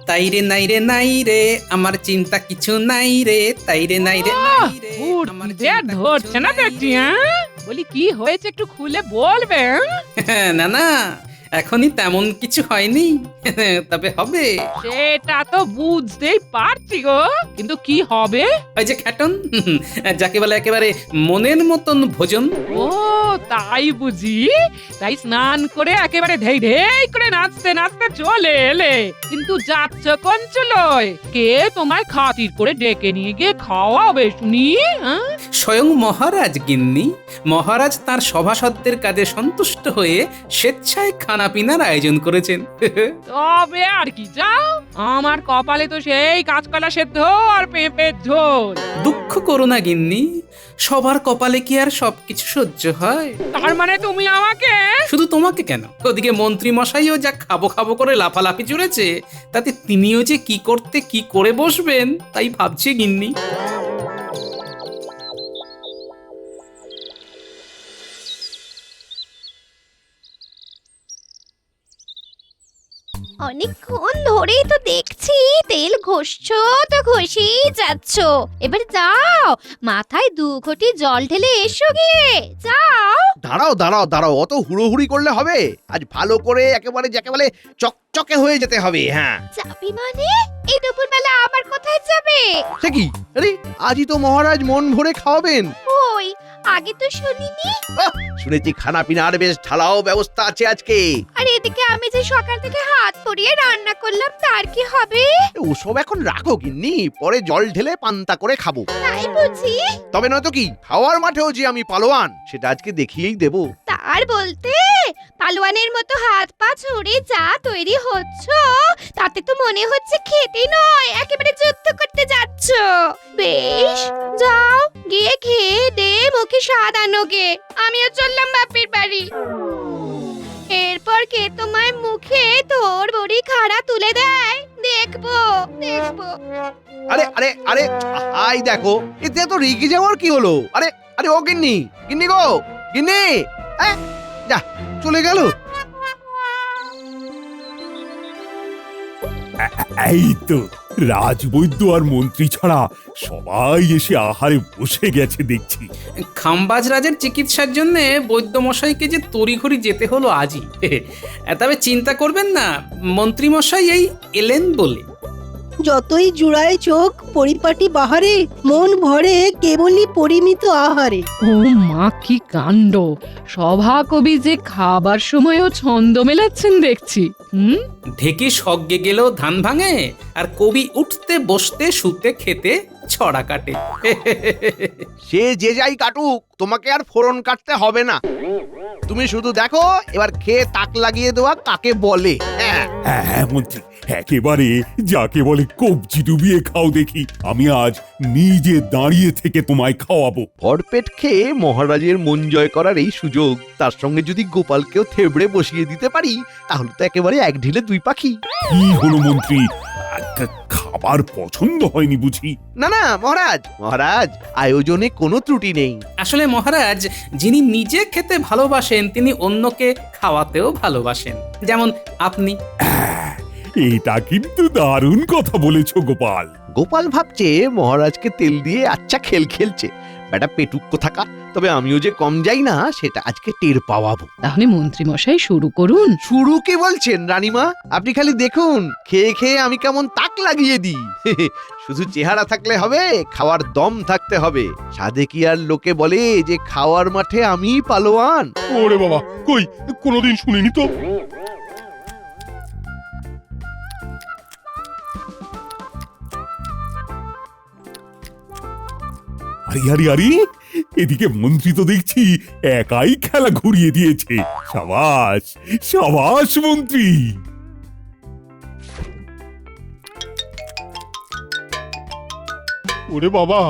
তাই রে নাই রে নাই রে, আমার চিন্তা কিছু নাই রে, তাই রে নাই রে নাই রে, আমার উঠতে আর ধরছে না দেখছি, হ্যাঁ? বলি কি হয়েছে একটু খুলে বলবে, হ্যাঁ? না না, এখনই তেমন কিছু হয়নি, তবে হবে। সেটা তো বুঝতেই পারছি গো, কিন্তু কি হবে? ওই যে খ্যাটন, যাকে বলে একেবারে মনের মতন ভোজন। ও তাই বুঝি, তাই স্নান করে একেবারে ধেই ধেই করে নাচতে নাচতে চলে এলে, কিন্তু যাচ্ছ কোন চুলোয়? কে তোমায় খাতির করে ডেকে নিয়ে গিয়ে খাওয়াবে শুনি, হ্যাঁ? স্বয়ং মহারাজ গিন্নি, মহারাজ তার সভাসদদের কাজে সন্তুষ্ট হয়ে স্বেচ্ছায় খানা পিনার আয়োজন করেছেন। তবে আর কি, যাও, আমার কপালে তো সেই কাঁচকলা সেদ্ধ আর পেঁপের ঝোল। দুঃখ করো না গিন্নি, সবার কপালে কি আর সবকিছু সহ্য হয়? তার মানে তুমি আমাকে, শুধু তোমাকে কেন, ওদিকে মন্ত্রী মশাইও যা খাবো খাবো করে লাফালাফি চড়েছে, তাতে তিনিও যে কি করতে কি করে বসবেন তাই ভাবছি গিন্নি। অনেকক্ষণ ধরেই তো দেখছি তেল ঘষছো তো ঘষেই যাচ্ছ। এবার যাও, মাথায় 2 ঘটি জল ঢেলে এসো গিয়ে, যাও। দাঁড়াও দাঁড়াও দাঁড়াও, অত হুড়োহুড়ি করলে হবে? আজ ভালো করে একেবারে যাকে বলে চকচকে হয়ে যেতে হবে। হ্যাঁ, যাবি মানে? এই দুপুরবেলা আবার কোথায় যাবে? সে কি? আরে আজই তো মহারাজ মন ভরে খাওয়াবেন। ওই আগে তো শুনিনি। শুনেছি খানা পিনার বেশ ঢালাও ব্যবস্থা আছে আজকে। আর এদিকে আমি যে সকাল থেকে হাত পড়িয়ে রান্না করলাম, তার কি হবে? ওসব এখন রাখো গিন্নি, পরে জল ঢেলে পান্তা করে খাবো। তাই বুঝি? তবে নয়তো কি, খাওয়ার মাঠেও যে আমি পালোয়ান সেটা আজকে দেখিয়েই দেবো। তার বলতে পালোয়ানের মতো হাত পা ছড়ে যা তৈরি হচ্ছ, তাতে তো মনে হচ্ছে খেতে নয়, একেবারে যুদ্ধ করতে যাচ্ছ। বেশ, যাও গিয়ে খেয়ে দে মুখে স্বাদ আনোগে। আমিও চললাম বাপের বাড়ি। এরপর কে তোমার মুখে তোর বড়ি খাড়া তুলে দেয় দেখবো দেখবো। আরে আরে আরে, আই দেখো, এতে তো রেগে যাওয়ার কি হলো? আরে আরে, ও গিন্নি, গিন্নি গো, গিন্নি, যা চলে গেল। এই তো রাজবৈদ্য আর মন্ত্রী ছাড়া সবাই এসে আহারে বসে গেছে দেখছি। খাম্বাজ রাজের চিকিৎসার জন্য বৈদ্য মশাইকে যে তড়িঘড়ি যেতে হলো আজই। তবে চিন্তা করবেন না, মন্ত্রী মশাই এই এলেন বলে। যতই জুড়ায় চোখ পরিপাটি বাহারে, মন ভরে কেবলই পরিমিত আহারে। ও মা, কি কাণ্ড! সভা কবি যে খাবার সময়ও ছন্দ মেলাচ্ছেন দেখছি। ঢেকি সজ্ঞে গেলেও ধান ভাঙে, আর কবি উঠতে বসতে শুতে খেতে ছড়া কাটে। সে যে যাই কাটুক, তোমাকে আর ফোড়ন কাটতে হবে না। তুমি শুধু দেখো এবার খেয়ে তাক লাগিয়ে দেওয়া কাকে বলে। হ্যাঁ হ্যাঁ মন্ত্রী, একেবারে যাকে বলে কবজি ডুবিয়ে খাও দেখি। আমি আজ নিজে দাঁড়িয়ে থেকে তোমায় খাওয়াবো। ভরপেট খেয়ে মহারাজের মন জয় করার এই সুযোগ, তার সঙ্গে যদি গোপালকেও থেবড়ে বসিয়ে দিতে পারি, তাহলে তো একেবারে 1 ঢিলে 2 পাখি। কি হলো মন্ত্রী, খাবার পছন্দ হয়নি বুঝি? না না মহারাজ, মহারাজ আয়োজনে কোনো ত্রুটি নেই। আসলে মহারাজ যিনি নিজে খেতে ভালোবাসেন, তিনি অন্যকে খাওয়াতেও ভালোবাসেন, যেমন আপনি। এটা কিন্তু দারুণ কথা বলেছো গোপাল। গোপাল ভাবছে মহারাজকে তেল দিয়ে আচ্ছা খেল খেলছে, বেটা পেটুক কোথাকা। তবে আমিও যে কম যাই না সেটা আজকে টের পাওয়াবো। তাহলে মন্ত্রী মশাই শুরু করুন। শুরু কি বলছেন রানীমা? আপনি খালি দেখুন খেয়ে খেয়ে আমি কেমন তাক লাগিয়ে দিই। শুধু চেহারা থাকলে হবে, খাওয়ার দম থাকতে হবে। সাধে কি আর লোকে বলে যে খাওয়ার মাঠে আমি পালোয়ান? ওরে বাবা, কই কোনোদিন শুনিনি তো। আরে আরে আরে, এদিকে মন্ত্রী তো দেখছি একাই খেলা ঘুরিয়ে দিয়েছে। সাবাস সাবাস মন্ত্রী। ওরে বাবা,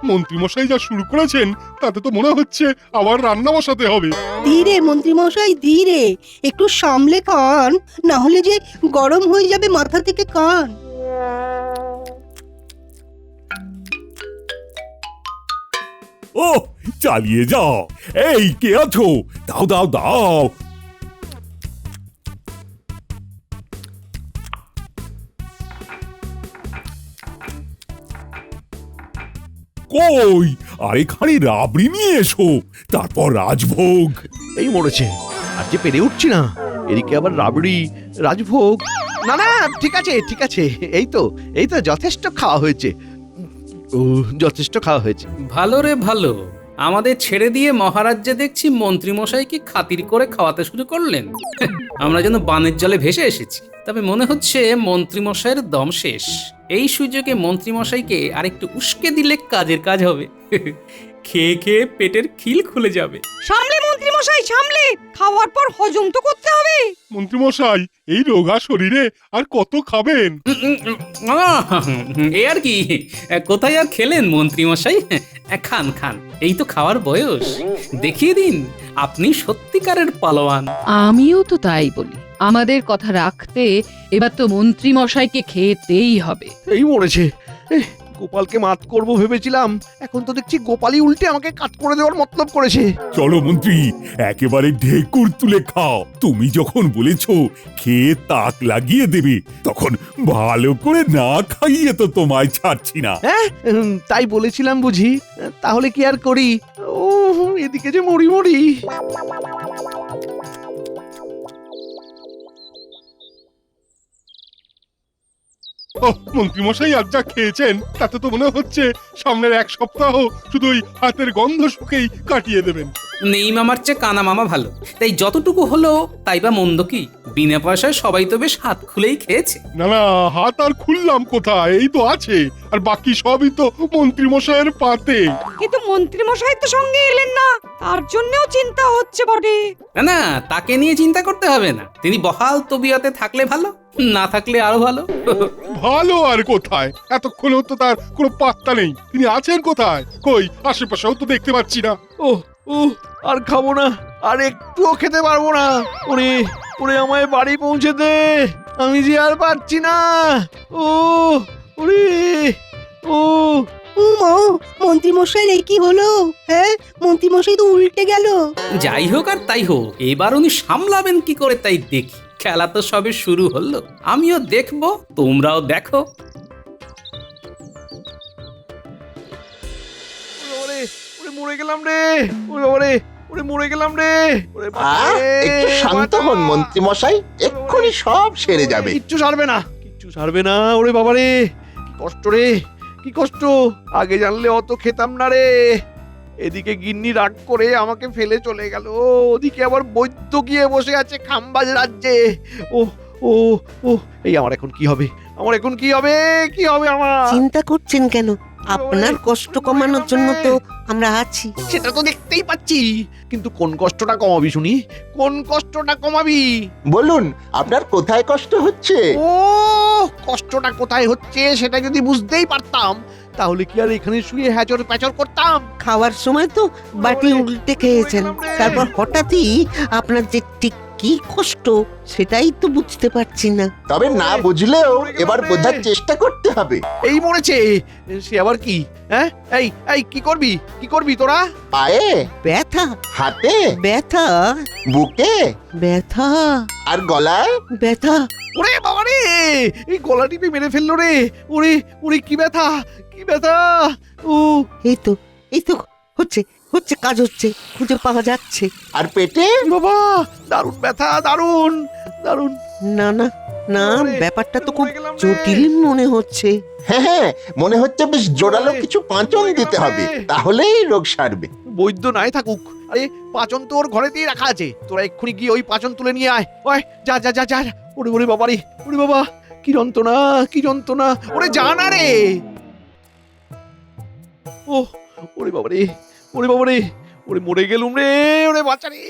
মন্ত্রী মশাই যা শুরু করেছেন তাতে তো মনে হচ্ছে আবার রান্না বসাতে হবে। ধীরে মন্ত্রী মশাই ধীরে, একটু সামলে খান, না হলে যে গরম হয়ে যাবে মাথা থেকে কান। ও চালিয়ে যাও। এই কে আছো, দাও দাও দাও। কই আরেকখানি রাবড়ি নিয়ে এসো, তারপর রাজভোগ। এই মরেছে, আর যে পেরে উঠছি না, এদিকে আবার রাবড়ি, রাজভোগ। না না, ঠিক আছে ঠিক আছে, এই তো যথেষ্ট খাওয়া হয়েছে। ও, যথেষ্ট খাওয়া হয়েছে। ভালো রে ভালো, আমাদের ছেড়ে দিয়ে মহারাজ যে দেখছি মন্ত্রীমশাইকে খাতির করে খাওয়াতে শুরু করলেন। আমরা যেন বানের জলে ভেসে এসেছি। তবে মনে হচ্ছে মন্ত্রীমশাইয়ের দম শেষ। এই সুযোগে মন্ত্রীমশাইকে আরেকটু উস্কে দিলে কাজের কাজ হবে। খেয়ে খেয়ে পেটের খিল খুলে যাবে। সামলে মন্ত্রী মশাই সামলে, খাওয়ার পর হজম তো করতে হবে। মন্ত্রীমশাই এই রোগা শরীরে আর কত খাবেন? এ আর কি, কোথায় আর খেলেন মন্ত্রীমশাই? খান খান, এই তো খাওয়ার বয়স। দেখিয়ে দিন আপনি সত্যিকারের পালোয়ান। আমিও তো তাই বলি, আমাদের কথা রাখতে এবার তো মন্ত্রী মশাইকে খেতেই হবে। এই মরেছে, গোপালকে মাত করব ভেবেছিলাম, এখন তো দেখছি গোপালই উল্টে আমাকে কাট করে দেওয়ার মতলব করেছে। চলো মন্ত্রী, একেবারে ঢেকুর তুলে খাও। তুমি যখন বলেছো খেয়ে তাক লাগিয়ে দেবে, তখন ভালো করে না খাইয়ে তো তোমায় ছাড়ছি না। হ্যাঁ, তাই বলেছিলাম বুঝি, তাহলে কি আর করি। ও, এদিকে যে মরি মরি। মন্ত্রীমশাই আজ যা খেয়েছেন তাতে তো মনে হচ্ছে সামনের এক সপ্তাহ শুধু ওই হাতের গন্ধ শুকেই কাটিয়ে দেবেন। নেই মামার চেয়ে কানা মামা ভালো। তাই যতটুকু হলো তাই বা মন্দ কি? বিনা পয়সায় সবাই তো বেশ হাত খুলেই খেয়েছে। না না, হাত আর খুললাম কোথায়, এই তো আছে, আর বাকি সবই তো মন্ত্রীমশাইয়ের পাতে। কিন্তু মন্ত্রী মশাই তো সঙ্গে এলেন না, তার জন্যও চিন্তা হচ্ছে বটে। না না, তাকে নিয়ে চিন্তা করতে হবে না। তিনি বহাল তবিয়তে থাকলে ভালো, না থাকলে আরো ভালো। ভালো আর কোথায়, এতক্ষণেও তো তার কোনো পাত্তা নেই। তিনি আছেন কোথায়? কই আশেপাশেও তো দেখতে পাচ্ছি না। ও ও, আর খাবো না, আর একটুও খেতে পারবো না। ওরে ওরে, আমায় বাড়ি পৌঁছে দে, আমি যে আর পারছি না। ও ওরে, ও মা, মন্ত্রী মশাই এই কি হলো? হ্যাঁ, মন্ত্রী মশাই তো উল্টে গেল। যাই হোক আর তাই হোক, এবার উনি সামলাবেন কি করে তাই দেখি। খেলা তো সবে শুরু হলো, আমিও দেখবো, তোমরাও দেখো। ওরে ওরে, মরে গেলাম রে। ওরে ওরে ওরে, মরে গেলাম রে। ওরে বাবা রে, একটু শান্ত হন বাঁচা। মন্ত্রী মশাই, এক্ষুনি সব সেরে যাবে। কিচ্ছু সারবে না, কিচ্ছু সারবে না। ওরে বাবা রে, কি কষ্ট রে, কি কষ্ট। আগে জানলে অত খেতাম না রে। এদিকে গিন্নি রাগ করে আমাকে ফেলে চলে গেল, ওদিকে আবার বৈদ্য গিয়ে বসে আছে খাম্বাজ রাজ্যে। ও ও ও, এই আমার এখন কি হবে? আমার এখন কি হবে? কি হবে আমার? চিন্তা করছেন কেন? আপনার কষ্ট কমানোর জন্য তো আমরা আছি। সেটা তো দেখতেই পাচ্ছি, কিন্তু কোন কষ্টটা কমাবি শুনি? কোন কষ্টটা কমাবি? বলুন আপনার কোথায় কষ্ট হচ্ছে? ও, কষ্টটা কোথায় হচ্ছে সেটা যদি বুঝতেই পারতাম, তাহলে কি আর এখানে শুয়ে হ্যাচর প্যাচর করতাম? খাওয়ার সময় তো বাটি উল্টে খেয়েছেন, তারপর হঠাৎই আপনার যে ঠিক কি কষ্ট সেটাই তো বুঝতে পারছি না। তবে না বুঝলেও এবার বোঝার চেষ্টা করতে হবে। এই মরেছে, সে আবার কি? হ্যাঁ, এই এই কি করবি, কি করবি তোরা? পায়ে, ব্যথা, হাতে, ব্যথা, বুকে ব্যথা, আর গলায়। ব্যথা। ওরে বাবা রে, এই গলা টিপে মেরে ফেললো রে। ওরে ওরে, কি ব্যথা, কি ব্যথা। ও, এই তো হচ্ছে হচ্ছে, কাজ হচ্ছে, খুঁজে পাওয়া যাচ্ছে। আর পেটে? বাবা, দারুণ ব্যথা, দারুণ দারুণ। না না না, ব্যাপারটা তো খুব জটিল মনে হচ্ছে। হ্যাঁ হ্যাঁ, মনে হচ্ছে বেশ জোরালো কিছু পাঁচন দিতে হবে, তাহলেই রোগ সারবে। বৈদ্য নাই থাকুক, আরে পাচন তো ওর ঘরেতেই রাখা আছে। তোরা এক্ষুনি গিয়ে ওই পাচন তুলে নিয়ে আয়। ওই যা যা যা যা। ওরে ওরে বাবা রে, ওরে বাবা, কি যন্ত্রণা, কি যন্ত্রণা। ওরে যা না রে। ও, ওরে বাবা রে, ওরে বাবা রে, ওরে মরে গেলুম রে। ওরে বাচ্চা রে।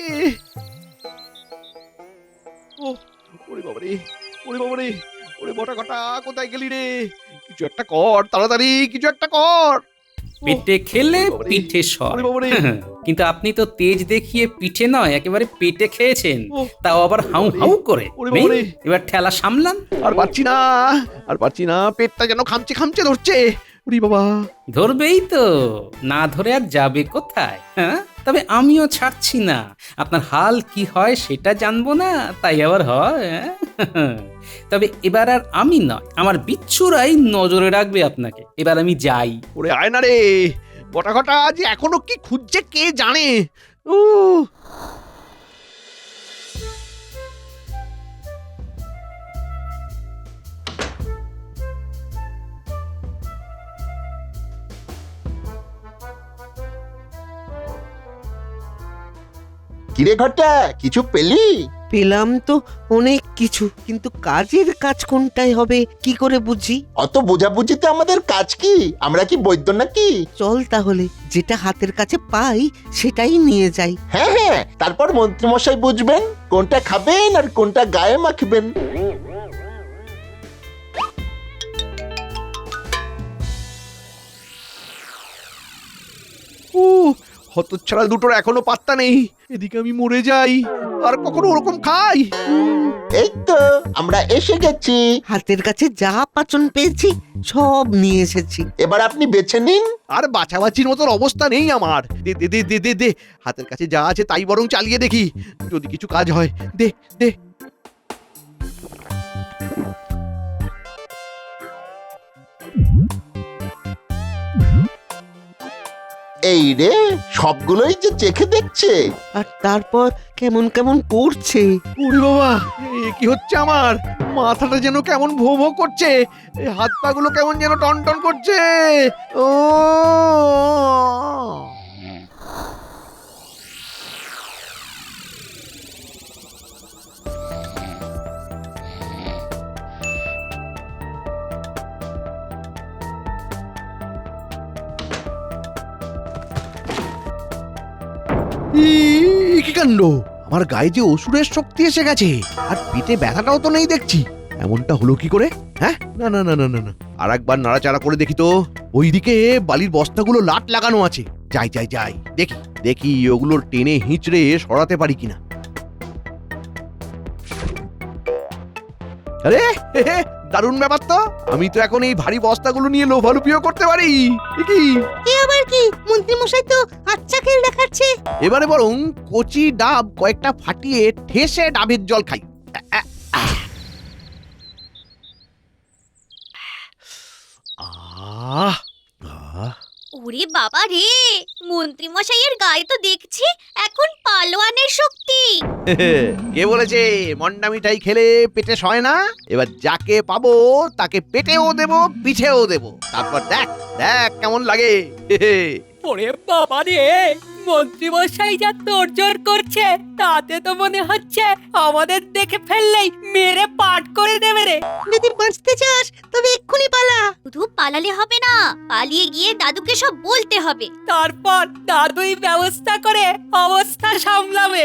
ও, ওরে বাবা রে, ওরে বাবা রে, ওরে বটা ঘটা, কোথায় গেলি রে? কিছু একটা কর, তাড়াতাড়ি কিছু একটা কর। পেটে খেলে পিঠে সর। ওরে বাবা রে। কিন্তু আপনি তো তেজ দেখিয়ে পিঠে নয়, একেবারে পেটে খেয়েছেন, ও, তাও আবার হাউ হাউ করে। ওরে নেই? বাবা রে। এবার ঠেলা সামলান। আর পারছি না, আর পারছি না, পেটটা যেন খামচে খামচে ধরছে। ওরে বাবা। ধরবেই তো, না ধরে আর যাবে কোথায়? হ্যাঁ, তবে আমিও ছাড়ছি না। আপনার হাল কি হয় সেটা জানবো না, তাই আবার হয়? হ্যাঁ? তবে এবার আর আমি নয়, আমার বিচ্ছুরাই নজরে রাখবে আপনাকে। এবার আমি যাই। ওরে আয় না রে, বটা ঘটা আজ এখনো কি খুঁজছে কে জানে। ও কিরে ঘটা, কিছু পেলি? পেলাম তো অনেক কিছু, কিন্তু কাজের কাজ কোনটাই হবে কি করে বুঝি? অত বোঝাবুঝিতে আমাদের কাজ কি? আমরা কি বৈদ্য নাকি? চল তাহলে, যেটা হাতের কাছে পাই সেটাই নিয়ে যাই। হ্যাঁ হ্যাঁ, তারপর মন্ত্রীমশাই বুঝবেন কোনটা খাবেন আর কোনটা গায়ে মাখবেন। ও হতচ্ছাড়া দুটোর এখনো পাত্তা নেই। এদিকে আমি মরে যাই আর কখনো ওরকম খাই। এই তো আমরা এসে গেছি। হাতের কাছে যা পাচন পেয়েছি সব নিয়ে এসেছি। এবার আপনি বেছে নিন। আর বাছাবাছির মতন অবস্থা নেই আমার। দে দে দে দে দে দে, হাতের কাছে যা আছে তাই বরং চালিয়ে দেখি, যদি কিছু কাজ হয়। দে দে। এই রে, সবগুলোই যে চেখে দেখছে। আর তারপর কেমন কেমন করছে। ওরে বাবা, এ কি হচ্ছে আমার? মাথাটা যেন কেমন ভো ভো করছে, এই হাত পা গুলো কেমন যেন টন টন করছে। ও কি কাণ্ড! আমার গায়ে যে অসুরের শক্তি এসে গেছে, আর পেটে ব্যথাটাও তো নেই দেখছি। এমনটা হলো কি করে? হ্যাঁ, না না না না না না, আর একবার নাড়াচাড়া করে দেখি তো। ওইদিকে বালির বস্তাগুলো লাট লাগানো আছে। যাই যাই যাই, দেখি দেখি ওগুলোর টেনে হিঁচড়ে সরাতে পারি কিনা। আরে হে হে, দারুণ ব্যাপার তো। আমি তো এখন এই ভারী বস্তাগুলো নিয়ে লোভালুপিও করতে পারি। এ কি? এ আবার কি? মন্ত্রী মশাই তো আচ্ছা খেল দেখাচ্ছে। এবারে বরং কচি ডাব কয়েকটা ফাটিয়ে ঠেসে ডাবের জল খাই। আহ আহ ওরে বাবা রে, মন্ত্রী মশাইয়ের গায়ে তো দেখছি এখন পালোয়ানের শক্তি। কে বলেছে মন্ডা মিঠাই খেলে পেটে সয় না? এবার যাকে পাবো তাকে পেটেও দেব, পিঠেও দেব, তারপর দেখ দেখ কেমন লাগে। ওরে বাবা রে, মন্ত্রী মশাই যা তোড়জোড় করছে তাতে তো মনে হচ্ছে আমাদের দেখে ফেললেই মেরে পাট করে দেবে রে। যদি বাঁচতে চাস তবে এক্ষুনি পালা। শুধু পালালে হবে না, পালিয়ে গিয়ে দাদুকে সব বলতে হবে। তারপর দাদুই ব্যবস্থা করে অবস্থা সামলাবে।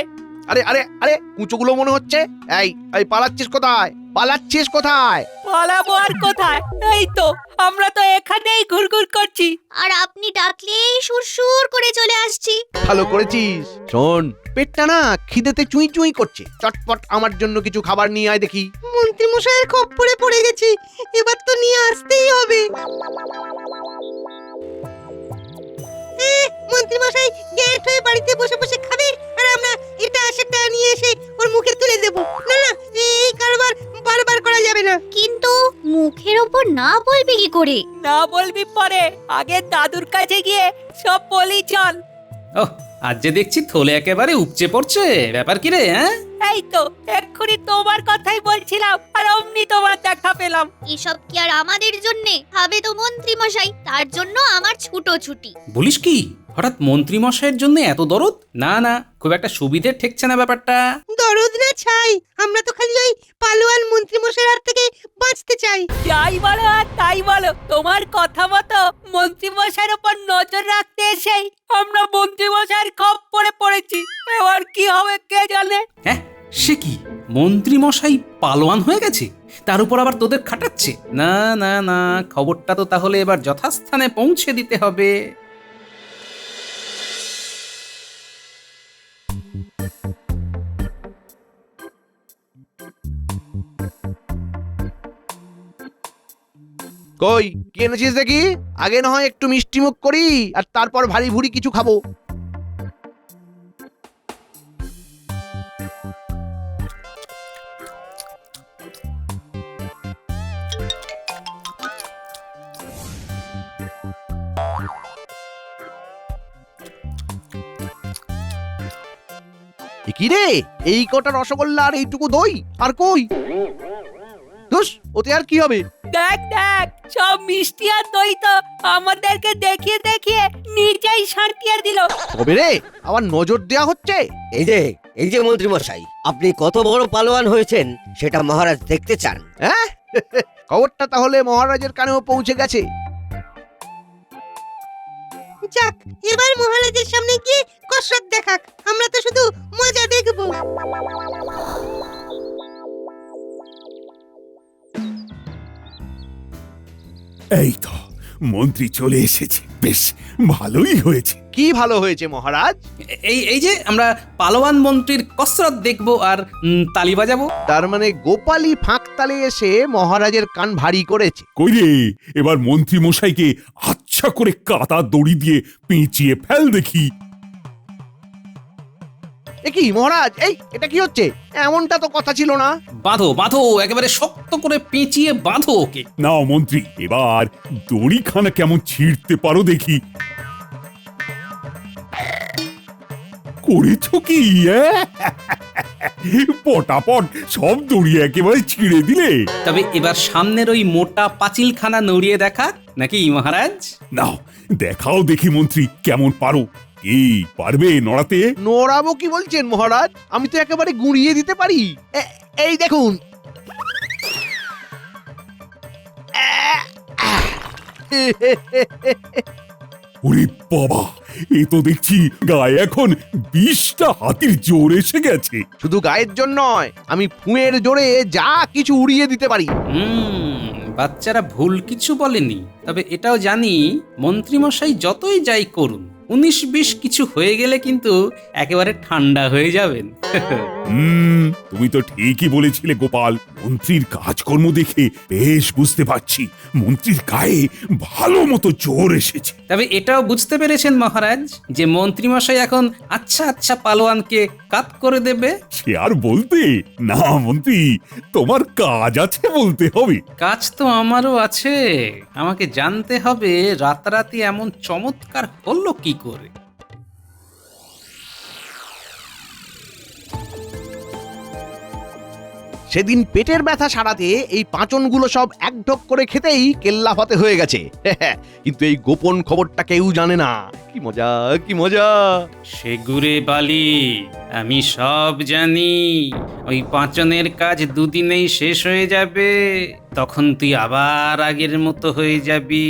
আরে আরে আরে, কুচোগুলো মনে হচ্ছে। এই এই, পালাচ্ছিস কোথায়? পালাচ্ছিস কোথায়? পালাবো আর কোথায়? এই তো আমরা তো এখানেই ঘুরঘুর করছি। আর আপনি ডাকলেই সুরসুর করে চলে আসছি। ভালো করেছিস। শোন, পেটটা না খিদেতে চুই চুই করছে। চটপট আমার জন্য কিছু খাবার নিয়ে আয় দেখি। মন্ত্রী মশাইয়ের খপ্পরে পড়ে গেছি, এবার তো নিয়ে আসতেই হবে। মন্ত্রী মশাই গেট হয়ে বাড়িতে বসে বসে খাবে, আর আমরা এটা সেটা নিয়ে এসে ওর মুখে তুলে দেব। না না, এই কারবার বারবার করা যাবে না। কিন্তু মুখের ওপর না বলবি কি করে? না বলবি পরে, আগে দাদুর কাছে গিয়ে সব বলি চল। ওহ, আজ যে দেখছি থলে একেবারে উপচে পড়ছে। ব্যাপার কি রে? হ্যাঁ, এই তো এক্ষুনি তোমার কথাই বলছিলাম, আর অমনি তোমার দেখা পেলাম। এসব কি আর আমাদের জন্যে? খাবে তো মন্ত্রী মশাই, তার জন্য আমার ছুটোছুটি। বলিস কি? হঠাৎ মন্ত্রী মশাইয়ের জন্য এত দরদ? না না, খুব একটা সুবিধে ঠেকছে না ব্যাপারটা। দরদ না ছাই, আমরা তো খালি ওই পালোয়ান মন্ত্রী মশাইয়ের হাত থেকে বাঁচতে চাই। যাই বলো আর তাই বলো, তোমার কথা মতো মন্ত্রী মশাইয়ের উপর নজর রাখতে এসেই আমরা মন্ত্রী মশাইয়ের খপ্পরে পড়েছি। এবার কি হবে কে জানে। হ্যাঁ, সে কি? মন্ত্রী মশাই পালোয়ান হয়ে গেছে, তার উপর আবার তোদের খাটাচ্ছে? না না না, খবরটা তো তাহলে এবার যথাস্থানে পৌঁছে দিতে হবে। কই কি এনেছিস দেখি? আগে না হয় একটু মিষ্টি মুখ করি, আর তারপর ভারী ভুরি কিছু খাবো। কিরে, এই কটা রসগোল্লা আর এইটুকু দই আর কই? দোষ, ওতে আর কি হবে? দেখ দেখ, সব মিষ্টি আর দই তো আমাদেরকে দেখিয়ে দেখিয়ে নিজেই সাঁটিয়ে দিল। তবে রে, আবার নজর দেয়া হচ্ছে। এই যে মন্ত্রী মশাই, আপনি কত বড় পালোয়ান হয়েছেন সেটা মহারাজ দেখতে চান। হ্যাঁ, খবরটা তাহলে মহারাজের কানেও পৌঁছে গেছে। যাক, এবার মহারাজের সামনে গিয়ে কসরত দেখাক, আমরা তো শুধু মজা দেখবো। এই তো মন্ত্রী চলে এসেছে, বেশ ভালোই হয়েছে। কি ভালো হয়েছে মহারাজ? এই যে আমরা পালোয়ান মন্ত্রীর কসরত দেখবো আর তালি বাজাবো। তার মানে গোপালই ফাঁক তালে এসে মহারাজের কান ভারী করেছে। কই রে, এবার মন্ত্রী মশাইকে আচ্ছা করে কাটা দড়ি দিয়ে পেঁচিয়ে ফেল দেখি। এ কি মহারাজ, এটা কি হচ্ছে? এমনটা তো কথা ছিল না। বাঁধো বাঁধো, একেবারে শক্ত করে পেঁচিয়ে বাঁধো ওকে। নাও মন্ত্রী, এবার দড়িখানা কেমন ছিঁড়তে পারো দেখি। করেছো কি? পটাপট সব দড়ি একেবারে ছিঁড়ে দিলে। তবে এবার সামনের ওই মোটা পাঁচিলখানা নড়িয়ে দেখা নাকি মহারাজ? নাও দেখাও দেখি মন্ত্রী, কেমন পারো। কি পারবে নড়াতে? নড়াবো কি বলছেন মহারাজ? আমি তো একেবারে গুঁড়িয়ে দিতে পারি। এই দেখুন। ওরে বাবা, এ তো দেখছি গায়ে এখন 20টা হাতির জোর এসে গেছে। শুধু গায়ের জন্য নয়, আমি ফুঁয়ের জোরে যা কিছু উড়িয়ে দিতে পারি। বাচ্চারা ভুল কিছু বলেনি। তবে এটাও জানি মন্ত্রীমশাই যতই যাই করুন, 19-20 কিছু হয়ে গেলে কিন্তু একেবারে ঠান্ডা হয়ে যাবেন। তুমি তো ঠিকই বলেছিলে গোপাল। মন্ত্রীর কাজকর্ম দেখে বেশ বুঝতে পারছি মন্ত্রীর গায়ে ভালো মতো জোর এসেছে। তবে এটাও বুঝতে পেরেছেন মহারাজ যে মন্ত্রীমশাই এখন আচ্ছা আচ্ছা পালোয়ানকে কাত করে দেবে। সে আর বলতে না মন্ত্রী, তোমার কাজ আছে বলতে হবে। কাজ তো আমারও আছে। আমাকে জানতে হবে রাতারাতি এমন চমৎকার হলো কি করে। সেদিন পেটের ব্যথা সারাতে এই পাঁচনগুলো সব এক ঢোক করে খেতেই কেল্লাফাতে হয়ে গেছে। কিন্তু এই গোপন খবরটা কেউ জানে না। কি মজা, কি মজা! সেগুরে বালি, আমি সব জানি। ওই পাঁচনের কাজ দুদিনেই শেষ হয়ে যাবে। তখন তুই আবার আগের মতো হয়ে যাবি।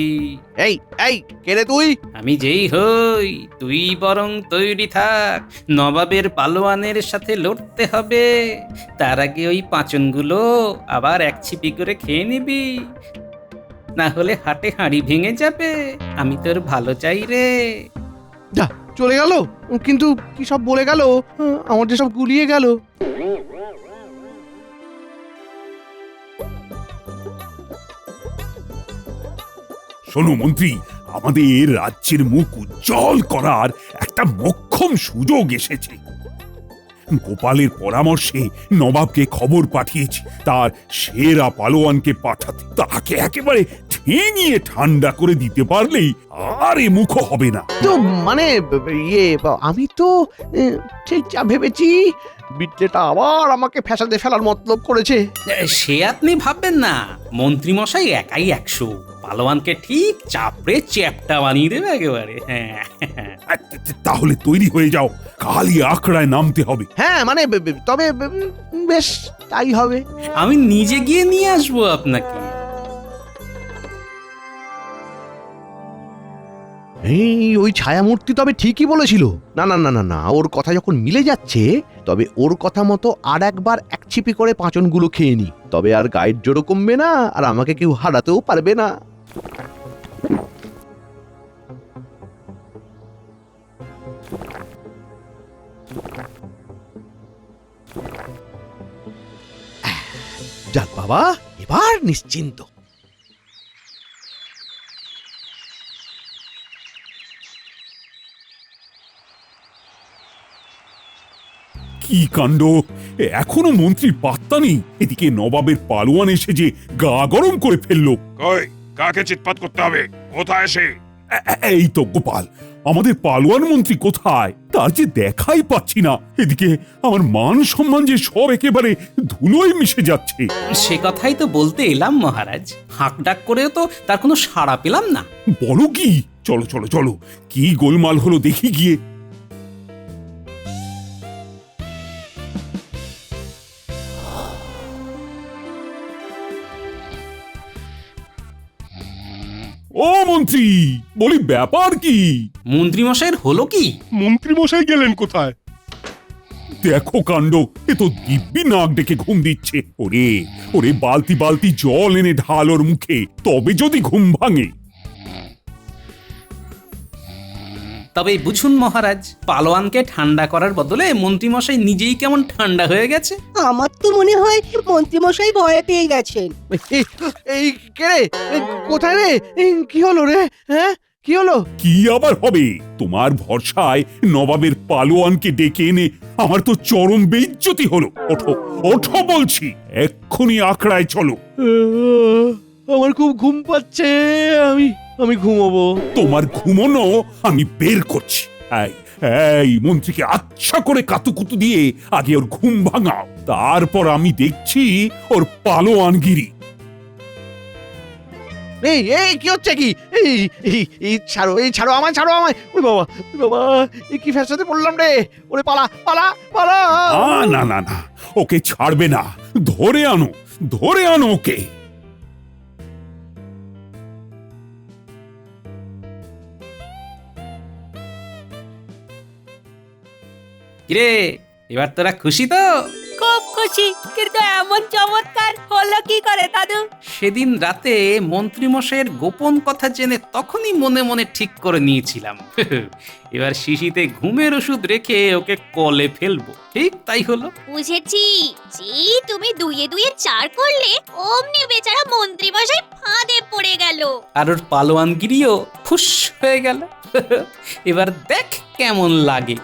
এই কে রে তুই? আমি যেই হই, তুই বরং তৈরি থাক। নবাবের পালোয়ানের সাথে লড়তে হবে। তার আগে ওই পাঁচনগুলো আবার এক ছিপি করে খেয়ে নিবি, না হলে হাটে হাঁড়ি ভেঙে যাবে। আমি তোর ভালো চাই রে। যা চলে গেল, কিন্তু কি সব বলে গেল, আমার যে সব গুলিয়ে গেল। শোনো মন্ত্রী, আমাদের রাজ্যের মুখ উজ্জ্বল করার একটা মোক্ষম সুযোগ এসেছে। গোপালের পরামর্শে নবাবকে খবর পাঠিয়েছি তার সেরা পালোয়ানকে পাঠাতে। তাকে একেবারে ঠেঙিয়ে ঠান্ডা করে দিতে পারলেই আর এ মুখ হবে না। তো মানে আমি তো ঠিক যা ভেবেছি, বিটলেটা আবার আমাকে ফ্যাসাদে ফেলার মতলব করেছে। সে আপনি ভাববেন না, মন্ত্রীমশাই একাই 100, পালোয়ানকে ঠিক চাপড়ে চ্যাপটা বানিয়ে দেবে একেবারে। হ্যাঁ, তাহলে তৈরি হয়ে যাও, কালই আখড়ায় নামতে হবে। হ্যাঁ মানে তবে বেশ তাই হবে। আমি নিজে গিয়ে নিয়ে আসবো আপনাকে। ওই ছায়ামূর্তি তবে ঠিকই বলেছিল। না না না না না, ওর কথা যখন মিলে যাচ্ছে, তবে ওর কথা মতো আর একবার এক ছিপি করে পাঁচনগুলো খেয়ে নি। তবে আর গায়ের জোরও কমবে না, আর আমাকে কেউ হারাতেও পারবে না। যাক বাবা, এবার নিশ্চিন্ত। কি কাণ্ড, এখনো মন্ত্রীর পাত্তা নেই। এদিকে নবাবের পালোয়ান এসে যে গা গরম করে ফেললো। কই, কাকে চিৎপাত করতে হবে? কোথায় সে? এই তো গোপাল, আমাদের পালোয়ান মন্ত্রী কোথায় তা তার যে দেখাই পাচ্ছি না। এদিকে আমার মান সম্মান যে সব একেবারে ধুলোয় মিশে যাচ্ছে। সে কথাই তো বলতে এলাম মহারাজ, হাঁক ডাক করেও তো তার কোনো সাড়া পেলাম না। বলো কি? চলো চলো চলো, কি গোলমাল হলো দেখি গিয়ে। ও মন্ত্রী, বলি ব্যাপার কি? মন্ত্রী মশাইয়ের হলো কি? মন্ত্রী মশাই গেলেন কোথায়? দেখো কাণ্ড, এ তো দিব্যি নাক ডেকে ঘুম দিচ্ছে। ওরে ওরে, বালতি বালতি জল এনে ঢাল ওর মুখে, তবে যদি ঘুম ভাঙে। তবে বুঝুন মহারাজ, পালোয়ানকে ঠান্ডা করার বদলে মন্ত্রী মশাই নিজেই কেমন ঠান্ডা হয়ে গেছে। আমার তো মনে হয় মন্ত্রীমশাই ভয় পেয়ে গেছেন। এই কে রে? কোথায় রে? কি হলো রে? হ্যাঁ, কি হলো? কি আবার হবে? তোমার ভরসায় নবাবের পালোয়ানকে ডেকে এনে আমার তো চরম বেইজ্জতি হলো। ওঠো ওঠো বলছি, এক্ষুনি আখড়ায় চলো। আমার খুব ঘুম পাচ্ছে, আমি ঘুমোবো। তোমার ঘুমোনো আমি বের করছি। এই এই মন্ত্রীকে আচ্ছা করে কাতুকুতু দিয়ে আগে ওর ঘুম ভাঙাও, তারপর আমি দেখছি ওর পালোয়ানগিরি। এই কি হচ্ছে কি? এই ছাড়ো আমায়, ওই বাবা, এই কি ফ্যাসাতে পড়লাম রে? ওরে পালা পালা পালা! না না না, ওকে ছাড়বে না, ধরে আনো ওকে। কিরে, এবার তোরা খুশি তো? খুব খুশি, কিন্তু এমন চমৎকার হলো কি করে দাদু? সেদিন রাতে মন্ত্রী মশাইয়ের গোপন কথা জেনে তখনই মনে মনে ঠিক করে নিয়েছিলাম এবার শিশিতে ঘুমের ওষুধ রেখে ওকে কলে ফেলবো। ঠিক তাই হলো। বুঝেছি, যেই তুমি দুইয়ে দুইয়ে চার করলে অমনি বেচারা মন্ত্রী মশাই ফাঁদে পড়ে গেল। আর ওর পালোয়ানগিরিও ফুস হয়ে গেল এবার দেখ কেমন লাগে।